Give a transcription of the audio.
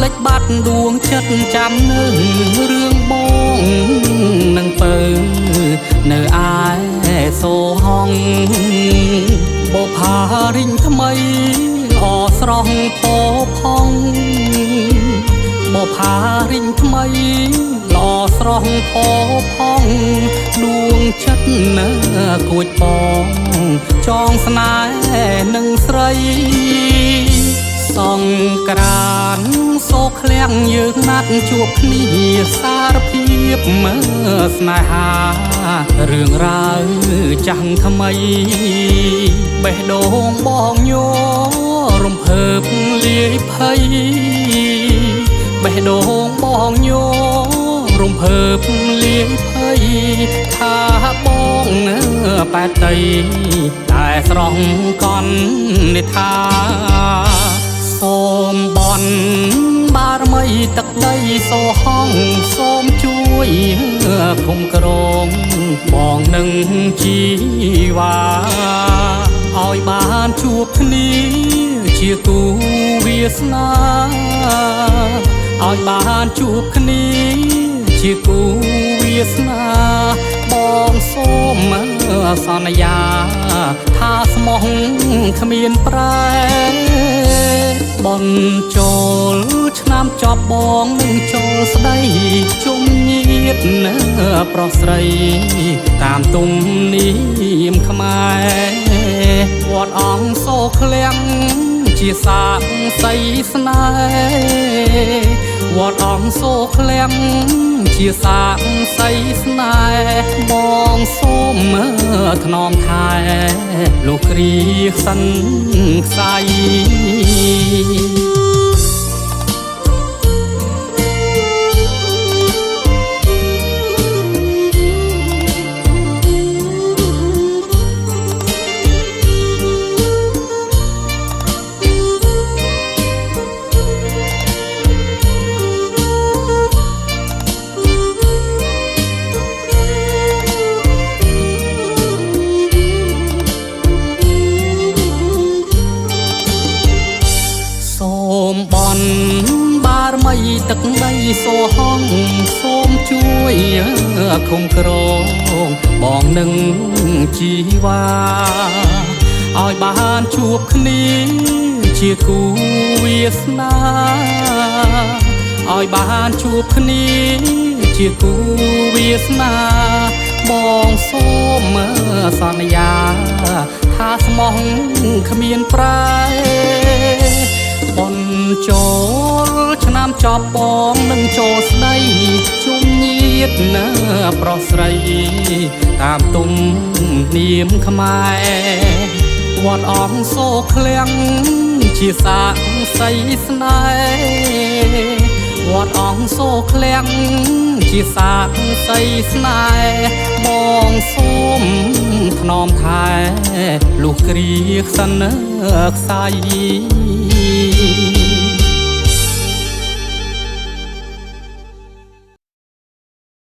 លិចបាត់ដួងចិត្តចាំនៅរឿងបងនឹងពើនៅឯសូហងបុផារិញថ្មីល្អស្រស់ផោផង់បុផារិញថ្មីល្អស្រស់ផោផង់ដួងចិត្តនៅគួចបងចងស្នេហ៍នឹងស្រីសង្ក្រាន្តសូឃ្លាំងយើងណាត់ជួបគ្នាសារភាពមើស្នេហារឿងរ៉ាវចាំងថ្មីបេះដូងបងញ័ររំភើបលាយភ័យបេះដូងបងញ័ររំភើបលាយភ័យថាបងបែបតីតែស្រស់កន់និថាសូមបន់បារមីទឹកដីសូហងសូមជួយគុំក្រងបងនឹងជីវ៉ាឲ្យបានជួបគ្នាជាគូវាសនាឲ្យបានជួបគ្នាជាគូវាសនាបងសូមសន្យាថាស្មោះគ្មានប្រែបនចូលឆ្នាំចប់បងនឹងចូលស្ដីជុំញាតប្រុសស្រីតាមទំនៀមខ្មែរវត្តអង្គសូឃ្លាំងជាសាកសីស្នេហ៍វត្តអង្គសូឃ្លាំងជាសាកសីស្នេហ៍បងសូមថ្នមថែលោកគ្រាសិនខ្សៃបារមីទឹកដីសូហងសូមជួយគុំក្រងបងនឹងជីវ៉ាឲ្យបានជួបគ្នាជាគូវាសនាឲ្យបានជួបគ្នាជាគូវាសនាបងសូមសន្យាថាស្មោះគ្មានប្រែបនចូលឆ្នាំចប់បងនឹងចូលស្ដីជុំញាតប្រុសស្រីតាមទំនៀមខ្មែរវត្តអង្គសូឃ្លាំងជាសាកសីស្នេហ៍វត្តអង្គសូឃ្លាំងជាសាកសីស្នេហ៍បងសូមថ្នមថែលោកគ្រាសិនខ្សៃ